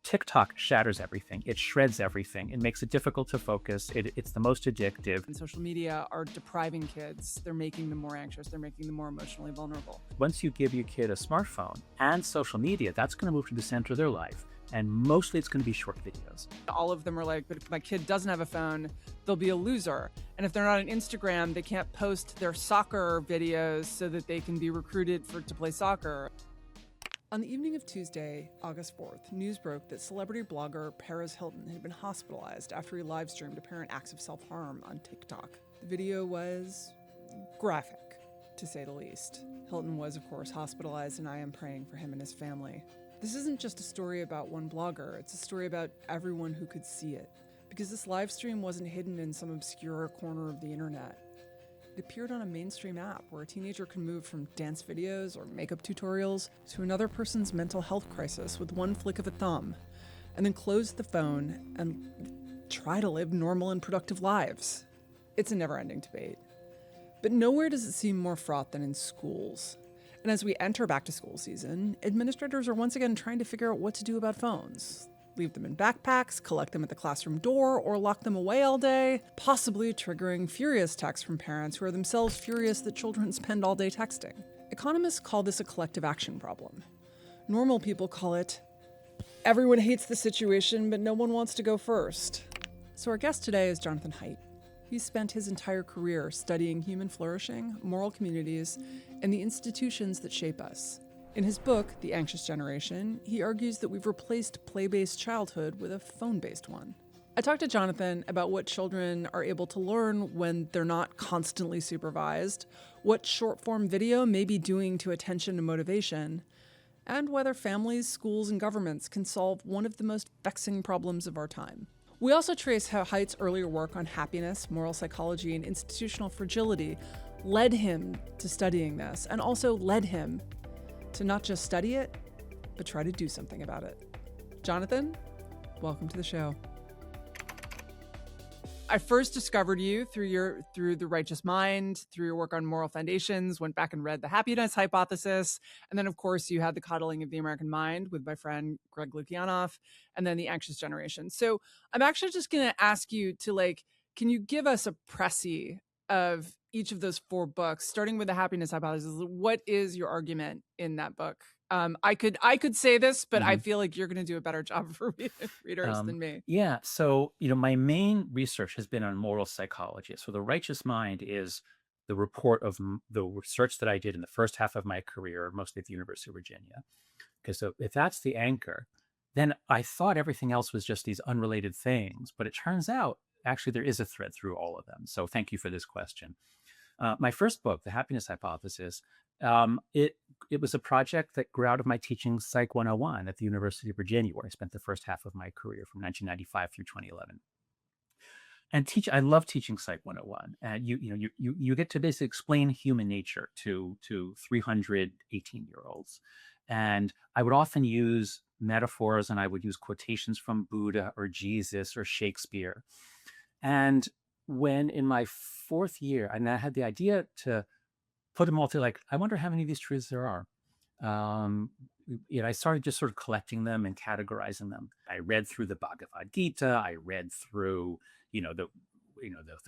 TikTok shatters everything. It shreds everything. It makes it difficult to focus. It's the most addictive. And social media are depriving kids. They're making them more anxious. They're making them more emotionally vulnerable. Once you give your kid a smartphone and social media, that's going to move to the center of their life. And mostly it's going to be short videos. All of them are like, but if my kid doesn't have a phone, they'll be a loser. And if they're not on Instagram, they can't post their soccer videos so that they can be recruited to play soccer. On the evening of Tuesday, August 4th, news broke that celebrity blogger Paris Hilton had been hospitalized after he live-streamed apparent acts of self-harm on TikTok. The video was graphic, to say the least. Hilton was, of course, hospitalized, and I am praying for him and his family. This isn't just a story about one blogger, it's a story about everyone who could see it. Because this live stream wasn't hidden in some obscure corner of the internet. It appeared on a mainstream app where a teenager can move from dance videos or makeup tutorials to another person's mental health crisis with one flick of a thumb, and then close the phone and try to live normal and productive lives. It's a never-ending debate. But nowhere does it seem more fraught than in schools. And as we enter back-to-school season, administrators are once again trying to figure out what to do about phones. Leave them in backpacks, collect them at the classroom door, or lock them away all day, possibly triggering furious texts from parents who are themselves furious that children spend all day texting. Economists call this a collective action problem. Normal people call it, everyone hates the situation, but no one wants to go first. So our guest today is Jonathan Haidt. He's spent his entire career studying human flourishing, moral communities, and the institutions that shape us. In his book, The Anxious Generation, he argues that we've replaced play-based childhood with a phone-based one. I talked to Jonathan about what children are able to learn when they're not constantly supervised, what short-form video may be doing to attention and motivation, and whether families, schools, and governments can solve one of the most vexing problems of our time. We also trace how Haidt's earlier work on happiness, moral psychology, and institutional fragility led him to studying this, and also led him to not just study it, but try to do something about it. Jonathan, welcome to the show. I first discovered you through The Righteous Mind, through your work on moral foundations, went back and read The Happiness Hypothesis, and then of course you had The Coddling of the American Mind with my friend Greg Lukianoff, and then The Anxious Generation. So I'm actually just going to ask you to can you give us a précis of each of those four books, starting with The Happiness Hypothesis? What is your argument in that book? I could say this, but I feel like you're going to do a better job for readers than me. Yeah. So, my main research has been on moral psychology. So The Righteous Mind is the report of the research that I did in the first half of my career, mostly at the University of Virginia. Because if that's the anchor, then I thought everything else was just these unrelated things. But it turns out, actually, there is a thread through all of them. So thank you for this question. My first book, The Happiness Hypothesis, it was a project that grew out of my teaching Psych 101 at the University of Virginia, where I spent the first half of my career from 1995 through 2011. And I love teaching Psych 101. And you get to basically explain human nature to 300 18-year-olds. And I would often use metaphors, and I would use quotations from Buddha or Jesus or Shakespeare. And when in my fourth year, and I had the idea to put them all to I wonder how many of these truths there are. I started just sort of collecting them and categorizing them. I read through the Bhagavad Gita. I read through, the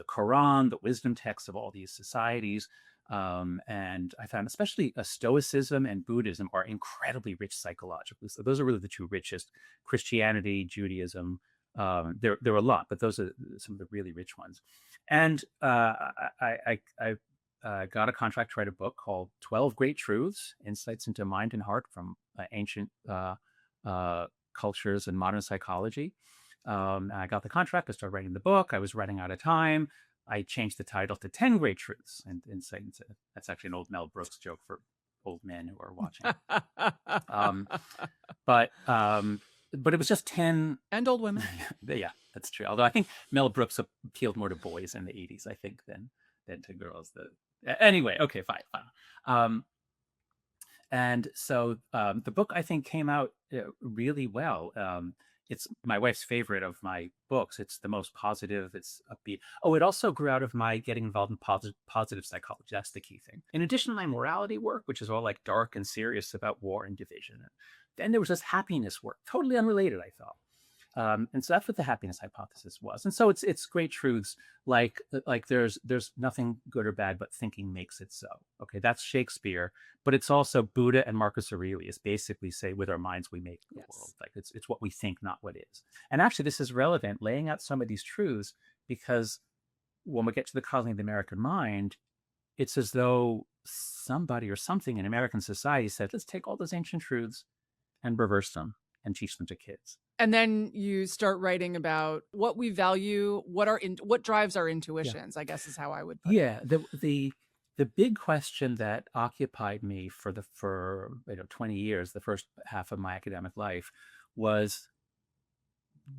Quran, the wisdom texts of all these societies. And I found especially Stoicism and Buddhism are incredibly rich psychologically. So those are really the two richest. Christianity, Judaism, there are a lot, but those are some of the really rich ones. And I got a contract to write a book called 12 Great Truths, Insights into Mind and Heart from Ancient Cultures and Modern Psychology. I got the contract. I started writing the book. I was running out of time. I changed the title to 10 Great Truths and Insight into, that's actually an old Mel Brooks joke for old men who are watching. But it was just 10. And old women. Yeah, that's true. Although I think Mel Brooks appealed more to boys in the 80s, I think, than to girls. Anyway, okay, fine. And so the book, I think, came out really well. It's my wife's favorite of my books. It's the most positive. It's upbeat. Oh, it also grew out of my getting involved in positive psychology. That's the key thing. In addition to my morality work, which is all dark and serious about war and division, Then there was this happiness work, totally unrelated, I thought. And so that's what the happiness hypothesis was. And so it's great truths like there's nothing good or bad, but thinking makes it so. Okay, that's Shakespeare, but it's also Buddha and Marcus Aurelius basically say with our minds we make the world. Yes. Like it's what we think, not what is. And actually, this is relevant, laying out some of these truths, because when we get to the coddling of the American mind, it's as though somebody or something in American society said, let's take all those ancient truths and reverse them and teach them to kids. And then you start writing about what we value, what drives our Yeah. intuitions, I guess is how I would put it. Yeah. The big question that occupied me for 20 years, the first half of my academic life, was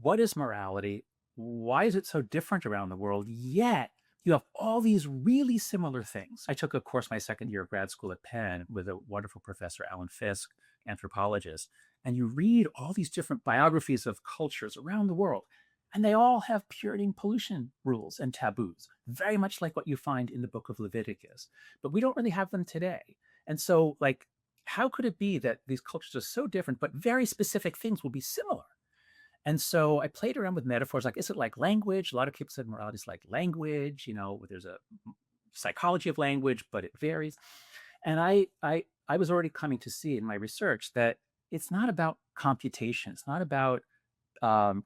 what is morality? Why is it so different around the world? Yet you have all these really similar things. I took a course my second year of grad school at Penn with a wonderful professor, Alan Fisk, anthropologist, and you read all these different biographies of cultures around the world, and they all have purity and pollution rules and taboos, very much like what you find in the book of Leviticus. But we don't really have them today. And so, like, how could it be that these cultures are so different, but very specific things will be similar? And so I played around with metaphors like, is it like language? A lot of people said morality is like language, there's a psychology of language, but it varies. And I was already coming to see in my research that it's not about computation. It's not about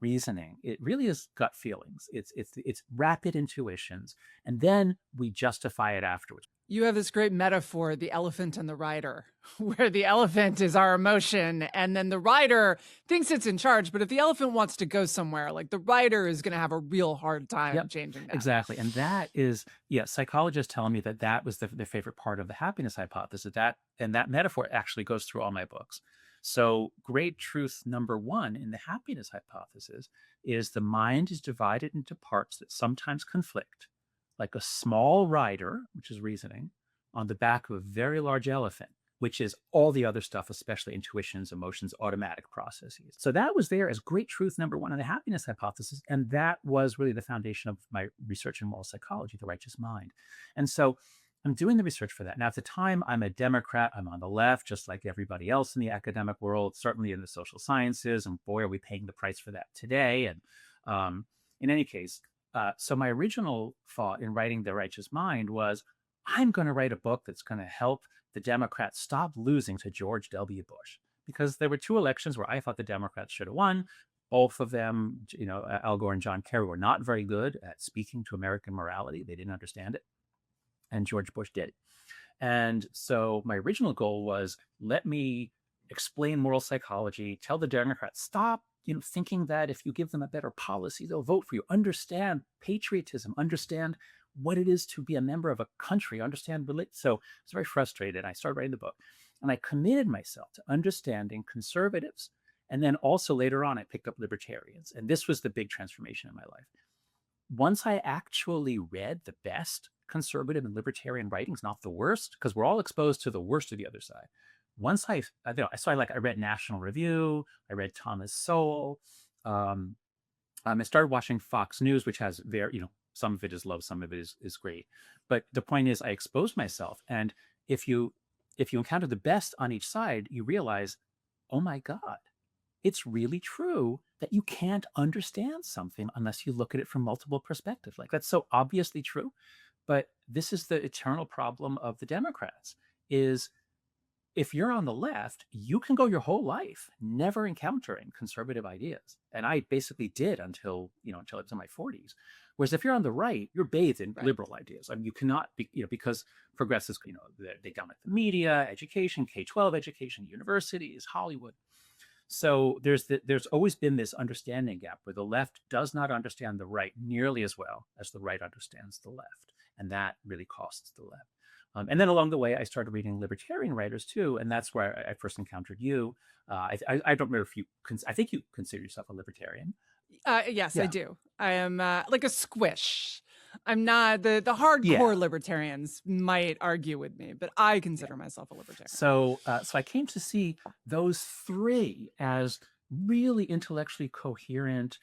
reasoning. It really is gut feelings. It's rapid intuitions, and then we justify it afterwards. You have this great metaphor, the elephant and the rider, where the elephant is our emotion and then the rider thinks it's in charge. But if the elephant wants to go somewhere, like the rider is going to have a real hard time Yep, changing that. exactly. And that is, yeah, psychologists tell me that was their favorite part of the happiness hypothesis. And that metaphor actually goes through all my books. So great truth number one in the happiness hypothesis is the mind is divided into parts that sometimes conflict, like a small rider, which is reasoning, on the back of a very large elephant, which is all the other stuff, especially intuitions, emotions, automatic processes. So that was there as great truth number one in the happiness hypothesis. And that was really the foundation of my research in moral psychology, the righteous mind. And so I'm doing the research for that. Now, at the time, I'm a Democrat. I'm on the left, just like everybody else in the academic world, certainly in the social sciences. And boy, are we paying the price for that today. And in any case, so my original thought in writing The Righteous Mind was, I'm going to write a book that's going to help the Democrats stop losing to George W. Bush, because there were two elections where I thought the Democrats should have won. Both of them, Al Gore and John Kerry, were not very good at speaking to American morality. They didn't understand it. And George Bush did. And so my original goal was, let me explain moral psychology, tell the Democrats, stop thinking that if you give them a better policy, they'll vote for you. Understand patriotism, understand what it is to be a member of a country, understand religion. So I was very frustrated. I started writing the book, and I committed myself to understanding conservatives. And then also later on, I picked up libertarians. And this was the big transformation in my life. Once I actually read the best conservative and libertarian writings, not the worst, because we're all exposed to the worst of the other side. Once I read National Review, I read Thomas Sowell. I started watching Fox News, which has some of it is low, some of it is great. But the point is, I exposed myself, and if you encounter the best on each side, you realize, oh my God, it's really true that you can't understand something unless you look at it from multiple perspectives. Like, that's so obviously true. But this is the eternal problem of the Democrats, is if you're on the left, you can go your whole life never encountering conservative ideas. And I basically did until I was in my 40s. Whereas if you're on the right, you're bathed in liberal ideas. I mean, you cannot be, because progressives, they dominate the media, education, K-12 education, universities, Hollywood. So there's always been this understanding gap where the left does not understand the right nearly as well as the right understands the left. And that really costs the left. And then along the way, I started reading libertarian writers too, and that's where I first encountered you. I don't remember if I think you consider yourself a libertarian. Yes, Yeah. I do. I am like a squish. I'm not the hardcore libertarians might argue with me, but I consider myself a libertarian. So I came to see those three as really intellectually coherent,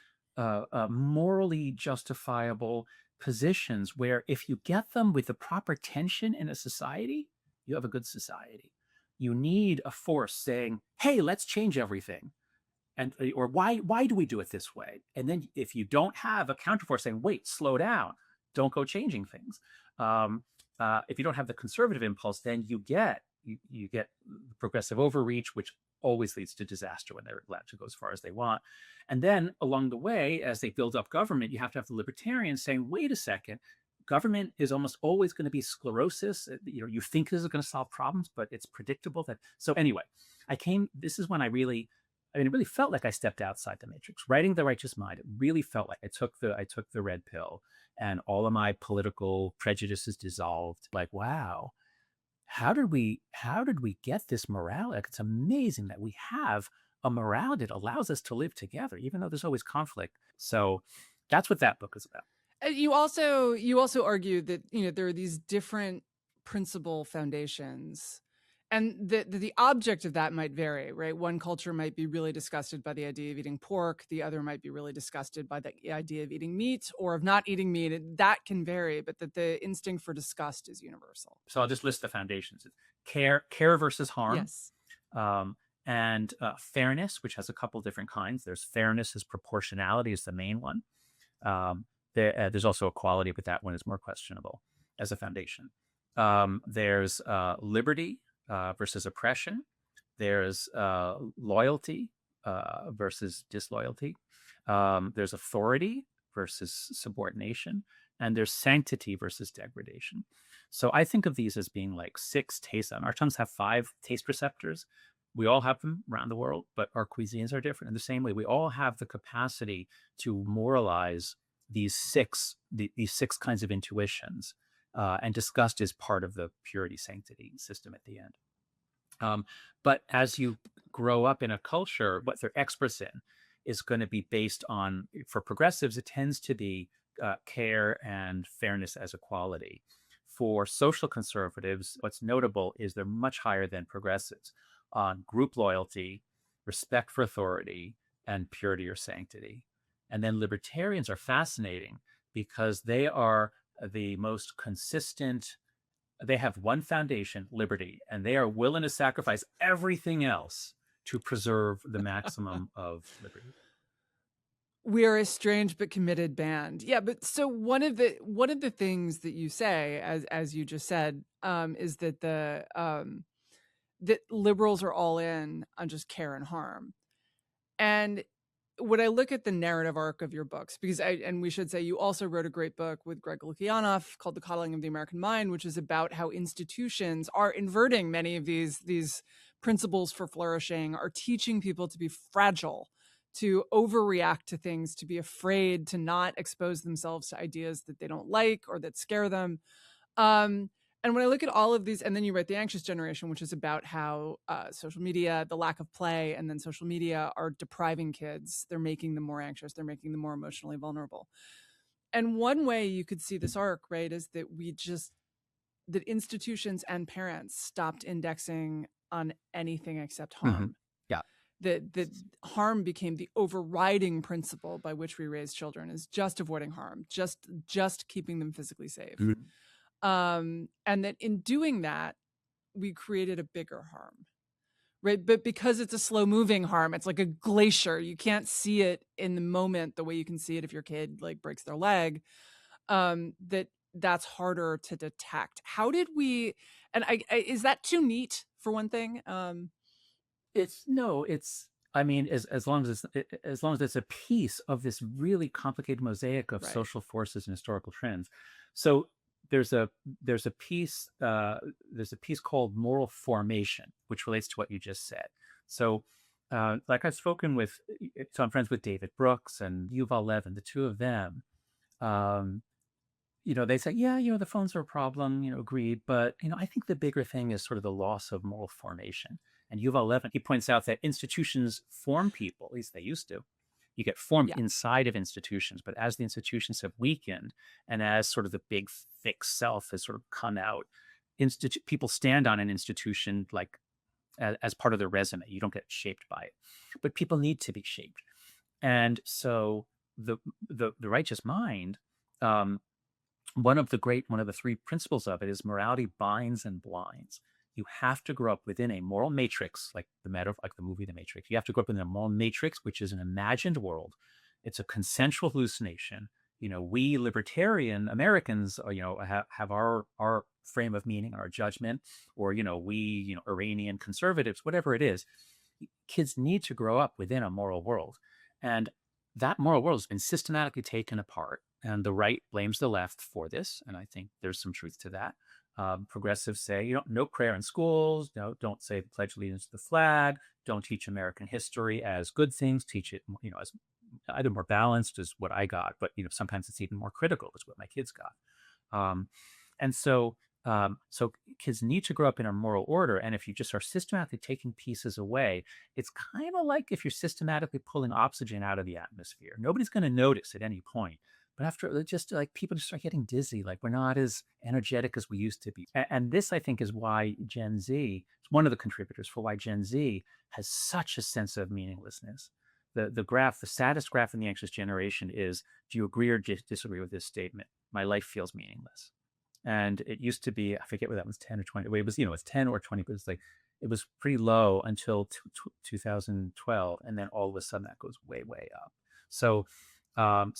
morally justifiable positions where if you get them with the proper tension in a society, you have a good society. you need a force saying, hey, let's change everything. And or why do we do it this way? And then if you don't have a counterforce saying, wait, slow down, don't go changing things. Um, if you don't have the conservative impulse, then you get progressive overreach, which always leads to disaster when they're allowed to go as far as they want. And then along the way, as they build up government, you have to have the libertarians saying, wait a second, government is almost always going to be sclerosis. You think this is going to solve problems, but it's predictable that. So anyway, this is when it really felt like I stepped outside the matrix. Writing The Righteous Mind, it really felt like I took the red pill, and all of my political prejudices dissolved. Like, wow, how did we get this morality? Like, it's amazing that we have a morality that allows us to live together, even though there's always conflict. So that's what that book is about. You also argue that there are these different principle foundations, and the object of that might vary, right? One culture might be really disgusted by the idea of eating pork, the other might be really disgusted by the idea of eating meat or of not eating meat. That can vary, but that the instinct for disgust is universal. So I'll just list the foundations: care versus harm. Yes. And fairness, which has a couple different kinds. There's fairness as proportionality is the main one. There's also equality, but that one is more questionable as a foundation. There's liberty versus oppression. There's loyalty versus disloyalty. There's authority versus subordination. And there's sanctity versus degradation. So I think of these as being like 6 tastes. Our tongues have 5 taste receptors. We all have them around the world, but our cuisines are different. In the same way, we all have the capacity to moralize these 6 kinds of intuitions, and disgust is part of the purity sanctity system at the end. But as you grow up in a culture, what they're experts in is going to be based on, for progressives, it tends to be care and fairness as equality. For social conservatives, what's notable is they're much higher than progressives on group loyalty, respect for authority, and purity or sanctity. And then libertarians are fascinating because they are the most consistent. They have one foundation, liberty, and they are willing to sacrifice everything else to preserve the maximum of liberty. We are a strange but committed band. Yeah, but so one of the things that you say, as you just said, is that that liberals are all in on just care and harm. And when I look at the narrative arc of your books, and we should say you also wrote a great book with Greg Lukianoff called The Coddling of the American Mind, which is about how institutions are inverting many of these principles for flourishing, are teaching people to be fragile, to overreact to things, to be afraid, to not expose themselves to ideas that they don't like or that scare them. And when I look at all of these, and then you write The Anxious Generation, which is about how social media, the lack of play, and then social media are depriving kids. They're making them more anxious. They're making them more emotionally vulnerable. And one way you could see this arc, right, is that that institutions and parents stopped indexing on anything except harm. Mm-hmm. Yeah. That harm became the overriding principle by which we raise children, is just avoiding harm, just keeping them physically safe. Mm-hmm. And that in doing that, we created a bigger harm, right? But because it's a slow moving harm, it's like a glacier. You can't see it in the moment the way you can see it if your kid like breaks their leg. That's harder to detect. How did we, and is that too neat for one thing? I mean, as long as it's a piece of this really complicated mosaic of Right. social forces and historical trends. So there's a piece called moral formation, which relates to what you just said. So like I've spoken with, so I'm friends with David Brooks and Yuval Levin, the two of them. They say, yeah, the phones are a problem, agreed. But, I think the bigger thing is sort of the loss of moral formation. And Yuval Levin, he points out that institutions form people, at least they used to. You get formed inside of institutions, but as the institutions have weakened and as sort of the big thick self has sort of come out, people stand on an institution like as part of their resume. You don't get shaped by it, but people need to be shaped. And so the righteous mind, one of the 3 principles of it is morality binds and blinds. You have to grow up within a moral matrix, like like the movie The Matrix. You have to grow up in a moral matrix, which is an imagined world. It's a consensual hallucination. We libertarian Americans, have our frame of meaning, our judgment, or we, Iranian conservatives, whatever it is. Kids need to grow up within a moral world, and that moral world has been systematically taken apart. And the right blames the left for this, and I think there's some truth to that. Progressives say, no prayer in schools, no, don't say the Pledge of Allegiance to the flag, don't teach American history as good things, teach it, as either more balanced is what I got, but sometimes it's even more critical is what my kids got. Um, and so kids need to grow up in a moral order. And if you just are systematically taking pieces away, it's kind of like if you're systematically pulling oxygen out of the atmosphere. Nobody's going to notice at any point. But after, just like people just start getting dizzy, like we're not as energetic as we used to be. And this, I think, is why Gen Z, it's one of the contributors for why Gen Z has such a sense of meaninglessness. The saddest graph in the anxious generation is, do you agree or disagree with this statement? My life feels meaningless. And it used to be, I forget whether that was 10 or 20. It was, it's 10 or 20, but it's like, it was pretty low until 2012. And then all of a sudden that goes way, way up. So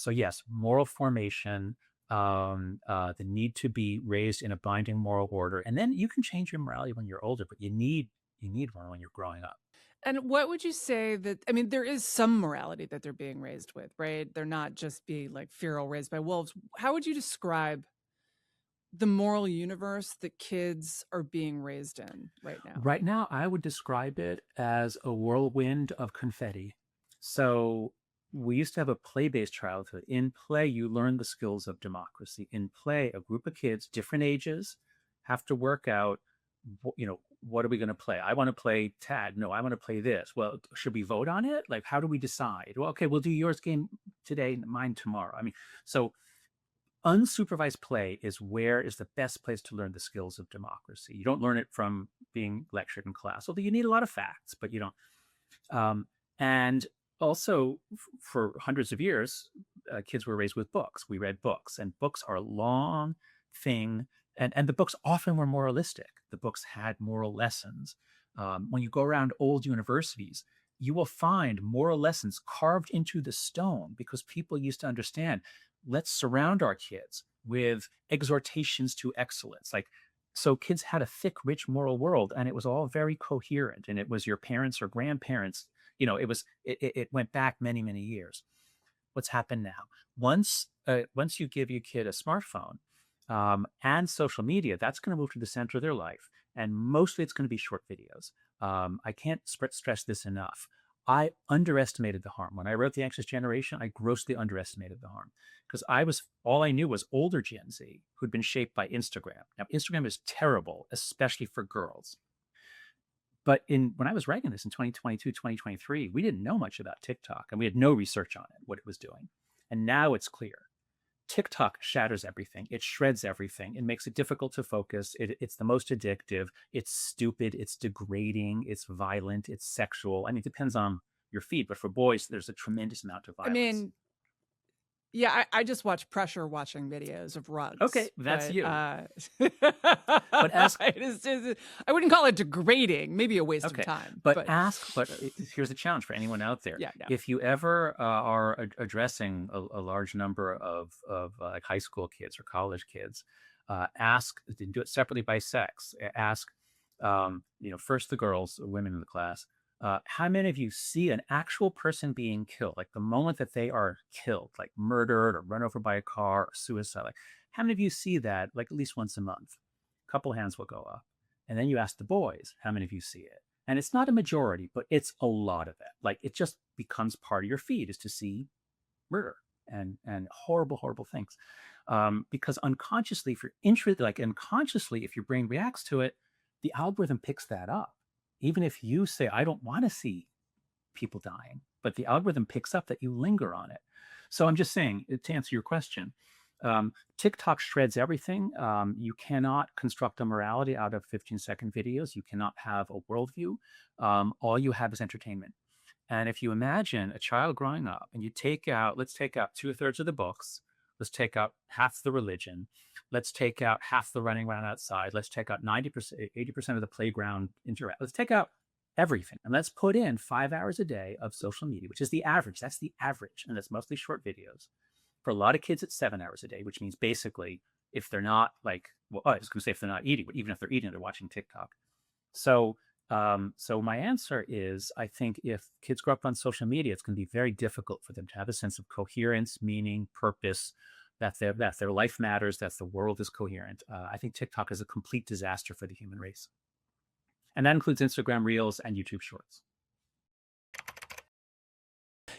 yes, moral formation, the need to be raised in a binding moral order. And then you can change your morality when you're older, but you need one when you're growing up. And what would you say that, I mean, there is some morality that they're being raised with, right? They're not just being like feral raised by wolves. How would you describe the moral universe that kids are being raised in right now? Right now, I would describe it as a whirlwind of confetti. So we used to have a play-based childhood. In play, you learn the skills of democracy. In play, a group of kids, different ages, have to work out, what are we going to play? I want to play tag. No, I want to play this. Well, should we vote on it? Like, how do we decide? Well, okay, we'll do yours game today, mine tomorrow. I mean, so unsupervised play is the best place to learn the skills of democracy. You don't learn it from being lectured in class, although you need a lot of facts, but you don't. And also, for hundreds of years, kids were raised with books. We read books, and books are a long thing. And the books often were moralistic. The books had moral lessons. When you go around old universities, you will find moral lessons carved into the stone because people used to understand, let's surround our kids with exhortations to excellence. So kids had a thick, rich moral world, and it was all very coherent. And it was your parents or grandparents. It went back many, many years. What's happened now? Once you give your kid a smartphone and social media, that's going to move to the center of their life. And mostly it's going to be short videos. I can't stress this enough. I underestimated the harm. When I wrote The Anxious Generation, I grossly underestimated the harm because all I knew was older Gen Z who'd been shaped by Instagram. Now, Instagram is terrible, especially for girls. But when I was writing this in 2022, 2023, we didn't know much about TikTok and we had no research on it, what it was doing. And now it's clear. TikTok shatters everything. It shreds everything. It makes it difficult to focus. It's the most addictive. It's stupid. It's degrading. It's violent. It's sexual. I mean, it depends on your feed. But for boys, there's a tremendous amount of violence. I mean, yeah, I just watch pressure washing videos of rugs. Okay, that's you. But I wouldn't call it degrading. Maybe a waste of time. But here's a challenge for anyone out there. Yeah. If you ever are addressing a large number of like high school kids or college kids, do it separately by sex. Ask, first the girls, women in the class. How many of you see an actual person being killed, like the moment that they are killed, like murdered or run over by a car or suicide? Like, how many of you see that like at least once a month? A couple hands will go up. And then you ask the boys, how many of you see it? And it's not a majority, but it's a lot of it. Like it just becomes part of your feed is to see murder and horrible, horrible things. Because unconsciously, if you're interested, if your brain reacts to it, the algorithm picks that up. Even if you say, I don't want to see people dying, but the algorithm picks up that you linger on it. So I'm just saying, to answer your question, TikTok shreds everything. You cannot construct a morality out of 15-second videos. You cannot have a worldview. All you have is entertainment. And if you imagine a child growing up and let's take out 2/3 of the books, Let's take out half the religion. Let's take out half the running around outside. Let's take out 90%, 80% of the playground interact. Let's take out everything. And let's put in 5 hours a day of social media, which is the average. That's the average. And that's mostly short videos. For a lot of kids, it's 7 hours a day, which means basically if they're not like, well, I was going to say if they're not eating, but even if they're eating, they're watching TikTok. So, so my answer is, I think if kids grow up on social media, it's going to be very difficult for them to have a sense of coherence, meaning, purpose, that their life matters, that the world is coherent. I think TikTok is a complete disaster for the human race. And that includes Instagram Reels and YouTube Shorts.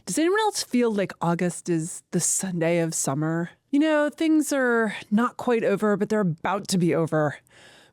Does anyone else feel like August is the Sunday of summer? You know, things are not quite over, but they're about to be over.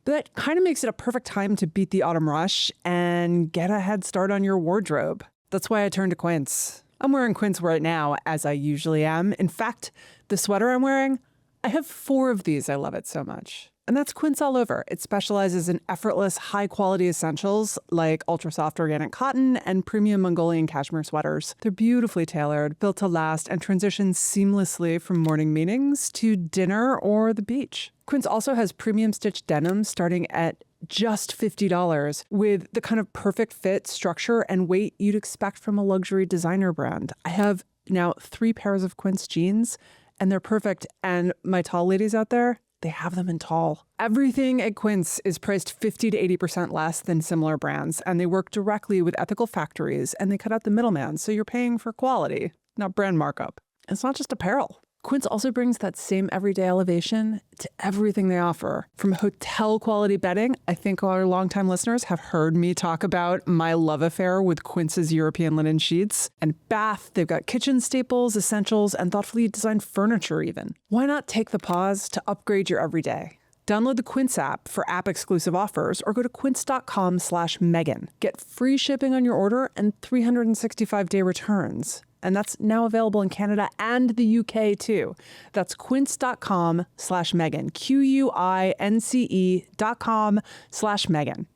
But that kind of makes it a perfect time to beat the autumn rush and get a head start on your wardrobe. That's why I turned to Quince. I'm wearing Quince right now, as I usually am. In fact, the sweater I'm wearing, I have 4 of these. I love it so much. And that's Quince all over. It specializes in effortless, high-quality essentials like ultra-soft organic cotton and premium Mongolian cashmere sweaters. They're beautifully tailored, built to last, and transition seamlessly from morning meetings to dinner or the beach. Quince also has premium stitched denim starting at just $50 with the kind of perfect fit, structure, and weight you'd expect from a luxury designer brand. I have now 3 pairs of Quince jeans, and they're perfect. And my tall ladies out there, they have them in tall. Everything at Quince is priced 50 to 80% less than similar brands, and they work directly with ethical factories, and they cut out the middleman, so you're paying for quality, not brand markup. It's not just apparel. Quince also brings that same everyday elevation to everything they offer. From hotel-quality bedding, I think our longtime listeners have heard me talk about my love affair with Quince's European linen sheets. And bath, they've got kitchen staples, essentials, and thoughtfully designed furniture even. Why not take the pause to upgrade your everyday? Download the Quince app for app-exclusive offers or go to quince.com/Megan. Get free shipping on your order and 365-day returns. And that's now available in Canada and the UK too. That's quince.com/Megan, QUINCE.com/Megan.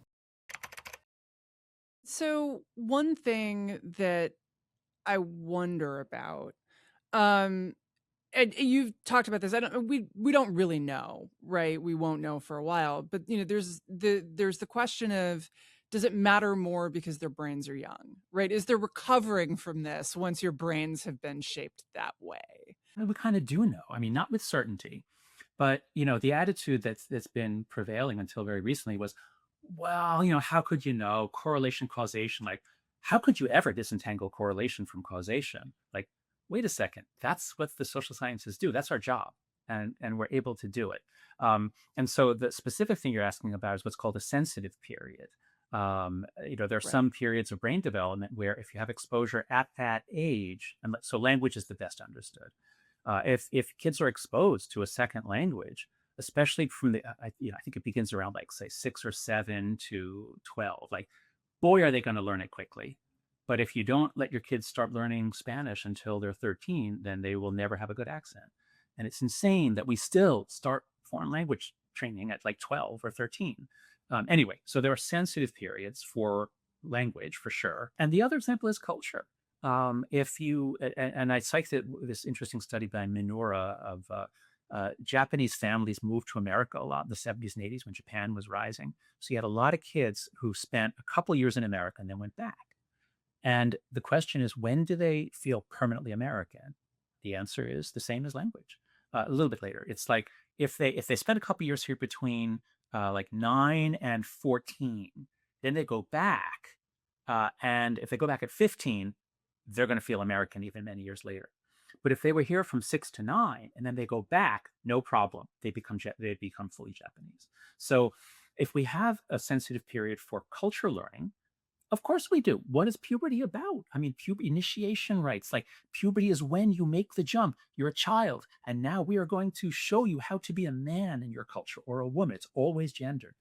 So one thing that I wonder about, and you've talked about this. We don't really know, right? We won't know for a while. But you know, there's the question of, does it matter more because their brains are young, right? Is there recovering from this once your brains have been shaped that way? Well, we kind of do know. I mean, not with certainty, but the attitude that's been prevailing until very recently was, well, how could you know correlation, causation? Like, how could you ever disentangle correlation from causation? Like, wait a second, that's what the social sciences do. That's our job, and we're able to do it. And so the specific thing you're asking about is what's called a sensitive period. There are Right. some periods of brain development where if you have exposure at that age, and so language is the best understood. If kids are exposed to a second language, especially from I think it begins around like say 6 or 7 to 12, like boy, are they going to learn it quickly. But if you don't let your kids start learning Spanish until they're 13, then they will never have a good accent. And it's insane that we still start foreign language training at like 12 or 13. Anyway, so there are sensitive periods for language for sure. And the other example is culture. If you, and I cited this interesting study by Minora of Japanese families moved to America a lot in the 70s and 80s when Japan was rising. So you had a lot of kids who spent a couple years in America and then went back. And the question is, when do they feel permanently American? The answer is the same as language. A little bit later, it's like if they spend a couple years here between like 9 and 14, then they go back, and if they go back at 15, they're going to feel American even many years later. But if they were here from 6 to 9 and then they go back, no problem. They become fully Japanese. So if we have a sensitive period for culture learning, of course we do. What is puberty about? I mean, initiation rites, like puberty is when you make the jump. You're a child, and now we are going to show you how to be a man in your culture or a woman. It's always gendered.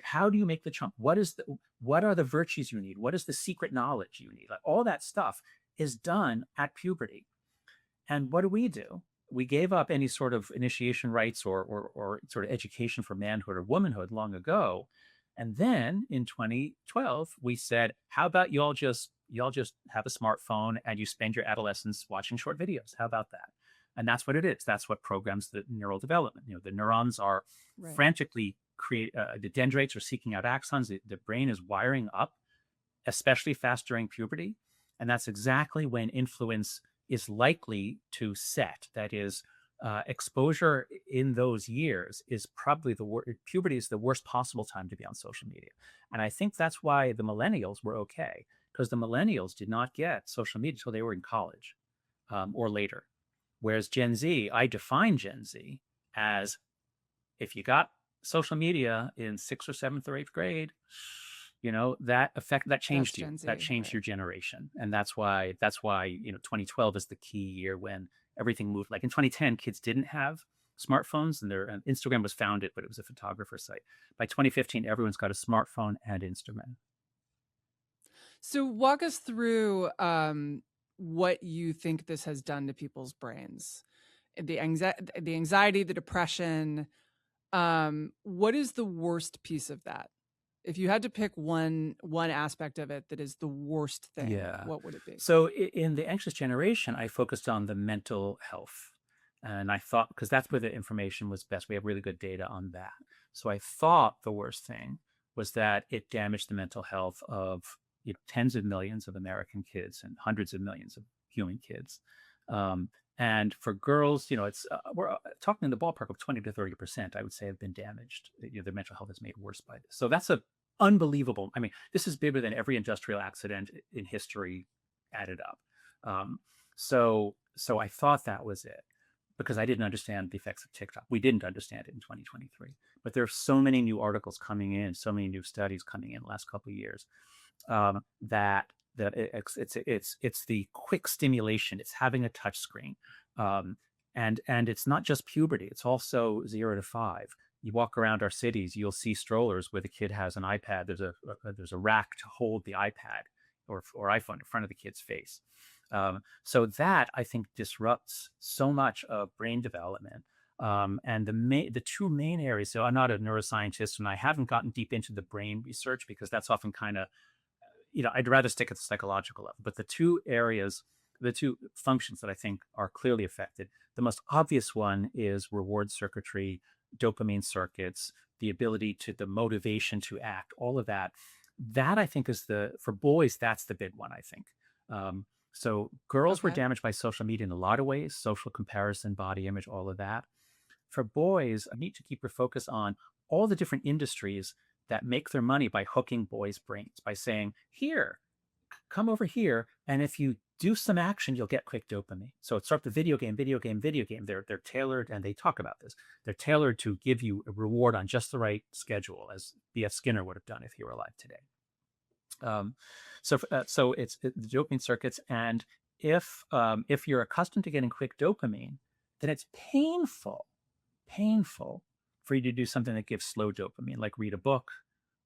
How do you make the jump? What are the virtues you need? What is the secret knowledge you need? Like all that stuff is done at puberty. And what do? We gave up any sort of initiation rites or sort of education for manhood or womanhood long ago. And then in 2012, we said, how about y'all just have a smartphone and you spend your adolescence watching short videos? How about that? And that's what it is. That's what programs the neural development. The neurons are Right. frantically the dendrites are seeking out axons. The brain is wiring up, especially fast during puberty. And that's exactly when influence is likely to set. That is, exposure in those years is probably puberty is the worst possible time to be on social media. And I think that's why the millennials were okay, because the millennials did not get social media until they were in college, or later. Whereas Gen Z, I define Gen Z as, if you got social media in sixth or seventh or eighth grade, that That's changed you. Gen That Z, changed right? your generation. And that's why 2012 is the key year when everything moved. Like in 2010, kids didn't have smartphones, and Instagram was founded, but it was a photographer site. By 2015, everyone's got a smartphone and Instagram. So walk us through what you think this has done to people's brains, the anxiety, the depression. What is the worst piece of that? If you had to pick one aspect of it that is the worst thing, Yeah. what would it be? So in the anxious generation, I focused on the mental health. And I thought, because that's where the information was best, we have really good data on that. So I thought the worst thing was that it damaged the mental health of tens of millions of American kids and hundreds of millions of human kids. And for girls, we're talking in the ballpark of 20 to 30%, I would say, have been damaged. Their mental health is made worse by this. So that's a unbelievable. I mean, this is bigger than every industrial accident in history added up. So I thought that was it, because I didn't understand the effects of TikTok. We didn't understand it in 2023. But there are so many new articles coming in, so many new studies coming in the last couple of years, that it's the quick stimulation. It's having a touch screen, and it's not just puberty. It's also 0 to 5. You walk around our cities, you'll see strollers where the kid has an iPad. There's a rack to hold the iPad or iPhone in front of the kid's face. So that, I think, disrupts so much of brain development. And the two main areas. So I'm not a neuroscientist, and I haven't gotten deep into the brain research, because that's often kind of, I'd rather stick at the psychological level. But the two functions that I think are clearly affected, the most obvious one is reward circuitry, dopamine circuits, the ability the motivation to act, all of that. That, I think, for boys, that's the big one, I think. So girls were Okay. damaged by social media in a lot of ways: social comparison, body image, all of that. For boys, I need to keep your focus on all the different industries that make their money by hooking boys' brains, by saying, here, come over here, and if you do some action, you'll get quick dopamine. So it's sort of the video game. They're tailored, and they talk about this. They're tailored to give you a reward on just the right schedule, as B.F. Skinner would have done if he were alive today. So it's the dopamine circuits, and if you're accustomed to getting quick dopamine, then it's painful for you to do something that gives slow dopamine, like read a book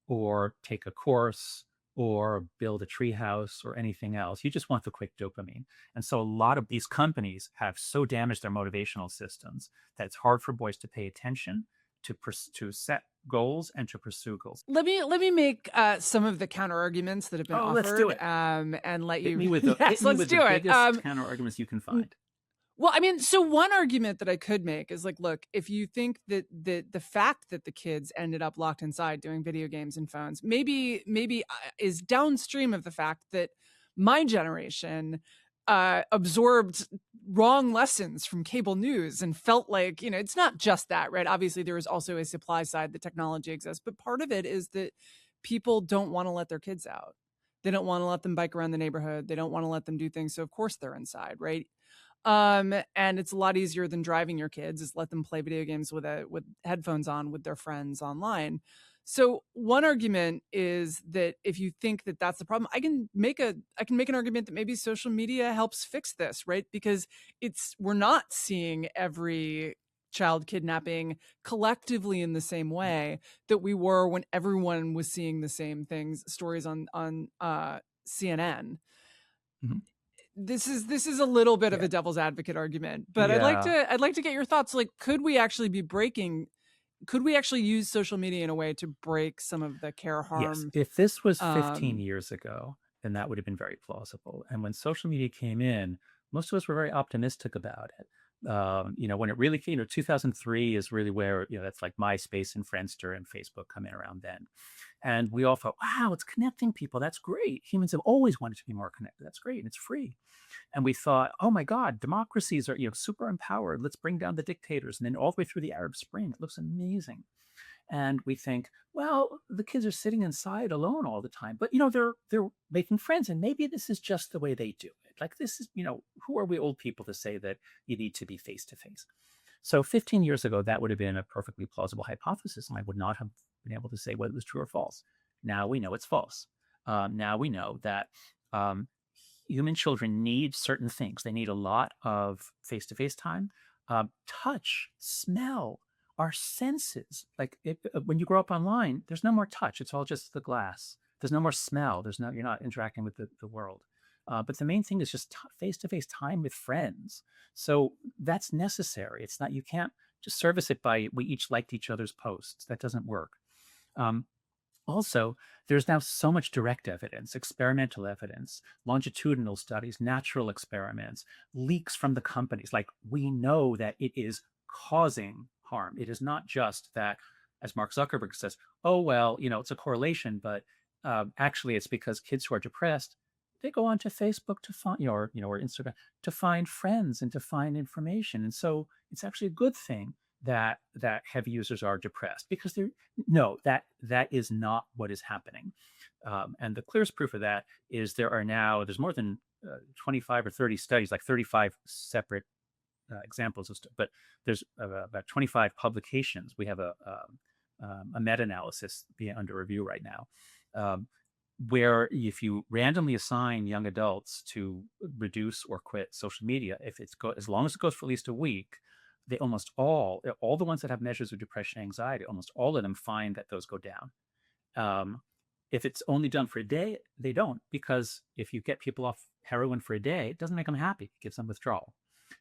or take a course or build a treehouse or anything else. You just want the quick dopamine. And so a lot of these companies have so damaged their motivational systems that it's hard for boys to pay attention, to set goals, and to pursue goals. Let me make some of the counter arguments that have been offered. Let's do it. And let Hit you. me with the, Yes, hit me let's with do the it. biggest counter arguments you can find. Well, I mean, so one argument that I could make is like, look, if you think that the fact that the kids ended up locked inside doing video games and phones, maybe is downstream of the fact that my generation absorbed wrong lessons from cable news and felt like, it's not just that, right? Obviously, there is also a supply side that technology exists, but part of it is that people don't want to let their kids out. They don't want to let them bike around the neighborhood. They don't want to let them do things. So of course they're inside, right? And it's a lot easier than driving your kids, is let them play video games with headphones on with their friends online. So one argument is that if you think that that's the problem, I can make an argument that maybe social media helps fix this, right? Because we're not seeing every child kidnapping collectively in the same way that we were when everyone was seeing the same stories on CNN. Mm-hmm. This is a little bit of a devil's advocate argument, but Yeah. I'd like to get your thoughts. Like, could we actually use social media in a way to break some of the care harm? Yes. If this was 15 years ago, then that would have been very plausible. And when social media came in, most of us were very optimistic about it. When it really came, 2003 is really where, that's like MySpace and Friendster and Facebook come in around then. And we all thought, wow, it's connecting people. That's great. Humans have always wanted to be more connected. That's great. And it's free. And we thought, oh my God, democracies are, super empowered. Let's bring down the dictators. And then all the way through the Arab Spring, it looks amazing. And we think, well, the kids are sitting inside alone all the time, but they're making friends, and maybe this is just the way they do it. Like this is, who are we old people to say that you need to be face to face? So 15 years ago, that would have been a perfectly plausible hypothesis, and I would not have been able to say whether it was true or false. Now we know it's false. Now we know that um, human children need certain things. They need a lot of face to face time, touch, smell, our senses. Like when you grow up online, there's no more touch. It's all just the glass. There's no more smell. You're not interacting with the world. But the main thing is just face to face time with friends. So that's necessary. It's not, you can't just service it by we each liked each other's posts. That doesn't work. Um, Also, there's now so much direct evidence, experimental evidence, longitudinal studies, natural experiments, leaks from the companies. Like we know that it is causing harm. It is not just that, as Mark Zuckerberg says, oh, well, it's a correlation, but actually it's because kids who are depressed, they go onto Facebook to find, or Instagram to find friends and to find information. And so it's actually a good thing that heavy users are depressed because they're no, that is not what is happening. And the clearest proof of that is there's more than 25 or 30 studies, like 35 separate examples of stuff, but there's about 25 publications. We have a meta-analysis being under review right now, where if you randomly assign young adults to reduce or quit social media, as long as it goes for at least a week, they almost all the ones that have measures of depression and anxiety, almost all of them find that those go down. If it's only done for a day, they don't, because if you get people off heroin for a day, it doesn't make them happy. It gives them withdrawal.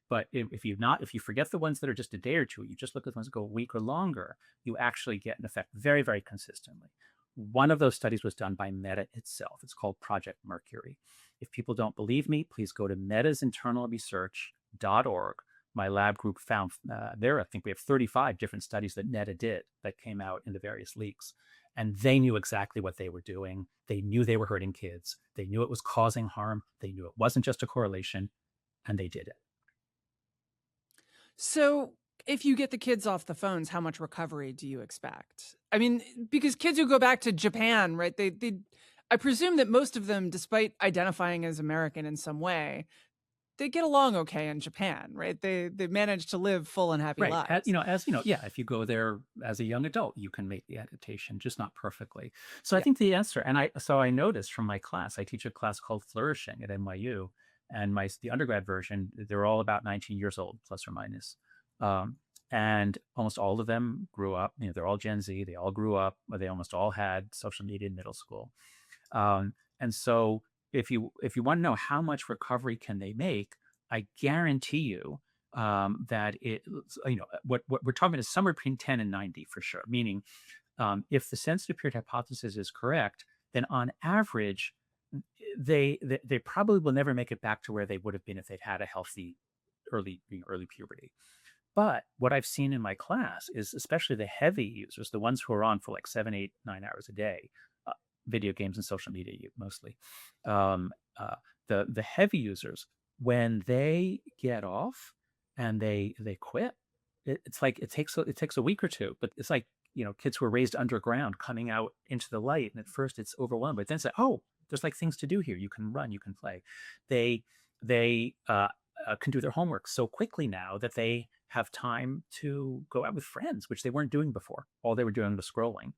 But if you forget the ones that are just a day or two, you just look at the ones that go a week or longer, you actually get an effect very, very consistently. One of those studies was done by Meta itself. It's called Project Mercury. If people don't believe me, please go to metasinternalresearch.org. My lab group found there, I think we have 35 different studies that Meta did that came out in the various leaks. And they knew exactly what they were doing. They knew they were hurting kids. They knew it was causing harm. They knew it wasn't just a correlation, and they did it. So if you get the kids off the phones, how much recovery do you expect? I mean, because kids who go back to Japan, right? I presume that most of them, despite identifying as American in some way, they get along okay in Japan, right? They manage to live full and happy Right. lives. If you go there as a young adult, you can make the adaptation, just not perfectly. So I think the answer, and I noticed from my class, I teach a class called Flourishing at NYU, and the undergrad version, they're all about 19 years old, plus or minus. And almost all of them grew up, they're all Gen Z, they all grew up, or they almost all had social media in middle school. And so if you want to know how much recovery can they make, I guarantee you that what we're talking about is somewhere between 10 and 90 for sure. Meaning, if the sensitive period hypothesis is correct, then on average, they probably will never make it back to where they would have been if they'd had a healthy early puberty. But what I've seen in my class is, especially the heavy users, the ones who are on for like 7, 8, 9 hours a day, video games and social media mostly, the heavy users, when they get off and they quit, it's like it takes a week or two, but it's like kids who are raised underground coming out into the light, and at first it's overwhelmed, but then it's like, oh, there's like things to do here. You can run, you can play. They can do their homework so quickly now that they have time to go out with friends, which they weren't doing before. All they were doing was scrolling.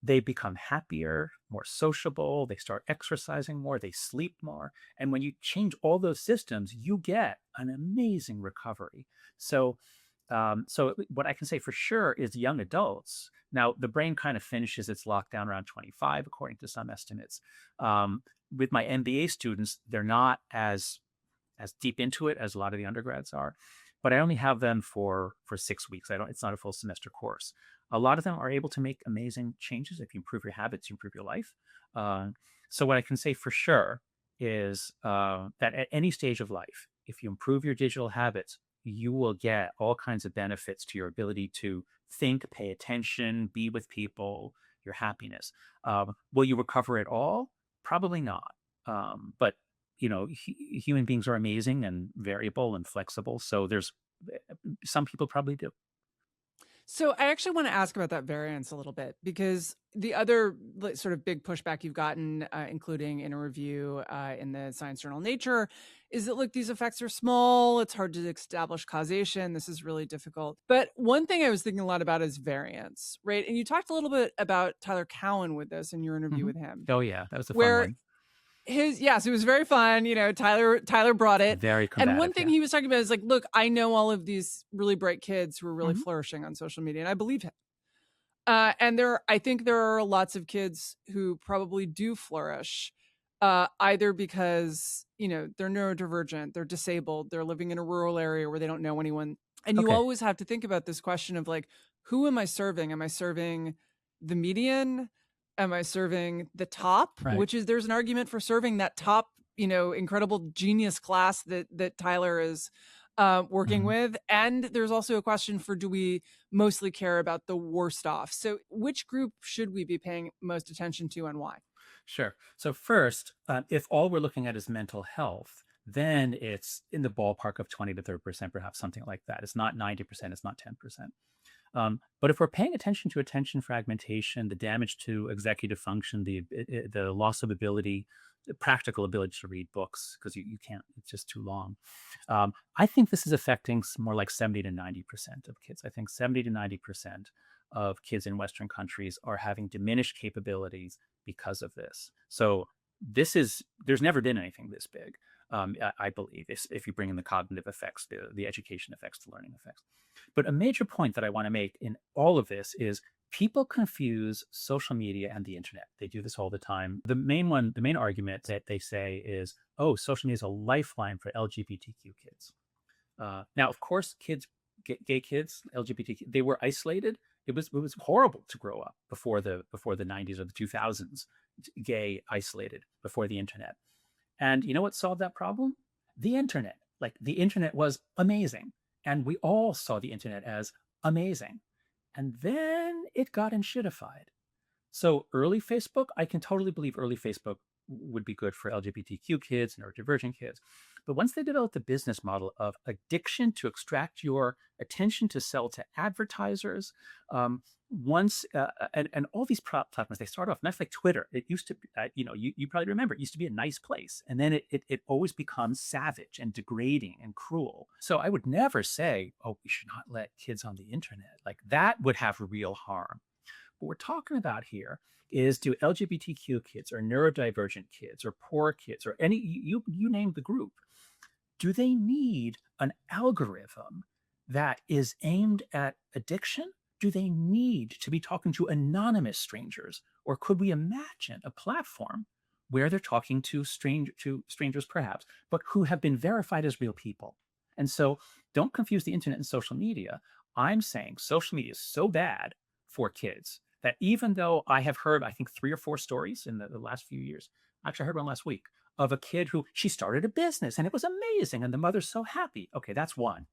They become happier, more sociable. They start exercising more. They sleep more. And when you change all those systems, you get an amazing recovery. So what I can say for sure is young adults. Now, the brain kind of finishes its lockdown around 25, according to some estimates. With my MBA students, they're not as deep into it as a lot of the undergrads are, but I only have them for 6 weeks. It's not a full semester course. A lot of them are able to make amazing changes. If you improve your habits, you improve your life. So what I can say for sure is that at any stage of life, if you improve your digital habits, you will get all kinds of benefits to your ability to think, pay attention, be with people, your happiness. Will you recover it all? Probably not. But human beings are amazing and variable and flexible. So there's some people probably do. So I actually want to ask about that variance a little bit, because the other sort of big pushback you've gotten, including in a review in the science journal Nature, is that, look, these effects are small. It's hard to establish causation. This is really difficult. But one thing I was thinking a lot about is variance, right? And you talked a little bit about Tyler Cowen with this in your interview Hmm. with him, Oh yeah, that was a fun where one. yes, it was very fun. Tyler brought it. Very And one combative. thing Yeah. he was talking about is like, look, I know all of these really bright kids who are really Hmm. flourishing on social media, and I believe him. And I think there are lots of kids who probably do flourish, either because they're neurodivergent, they're disabled, they're living in a rural area where they don't know anyone. And you Okay. always have to think about this question of like, who am I serving? Am I serving the median? Am I serving the top? Right. Which is, there's an argument for serving that top, incredible genius class that Tyler is working Mhm. with. And there's also a question for, do we mostly care about the worst off? So which group should we be paying most attention to, and why? Sure. So first, if all we're looking at is mental health, then it's in the ballpark of 20 to 30%, perhaps something like that. It's not 90%, it's not 10%. But if we're paying attention to attention fragmentation, the damage to executive function, the loss of ability, the practical ability to read books, because you can't, it's just too long. I think this is affecting more like 70 to 90% of kids. I think 70 to 90% of kids in Western countries are having diminished capabilities because of this. So there's never been anything this big. I believe, if you bring in the cognitive effects, the education effects, the learning effects. But a major point that I want to make in all of this is people confuse social media and the internet. They do this all the time. The main argument that they say is, oh, social media is a lifeline for LGBTQ kids. Now, of course, gay kids, LGBTQ, they were isolated. It was horrible to grow up before the 90s or the 2000s, gay, isolated, before the internet. And you know what solved that problem? The internet. Like, the internet was amazing. And we all saw the internet as amazing. And then it got enshittified. So early Facebook, I can totally believe early Facebook would be good for LGBTQ kids, neurodivergent kids. But once they developed the business model of addiction to extract your attention to sell to advertisers, once and all these platforms, they start off nice, like Twitter. It used to be, you probably remember, it used to be a nice place, and then it always becomes savage and degrading and cruel. So I would never say, oh, we should not let kids on the internet. Like, that would have real harm. What we're talking about here is, do LGBTQ kids or neurodivergent kids or poor kids or any, you name the group, do they need an algorithm that is aimed at addiction? Do they need to be talking to anonymous strangers? Or could we imagine a platform where they're talking to strangers perhaps, but who have been verified as real people? And so don't confuse the internet and social media. I'm saying social media is so bad for kids that even though I have heard, I think, 3 or 4 stories in the last few years, actually I heard one last week, of a kid who, she started a business and it was amazing and the mother's so happy. Okay, that's one.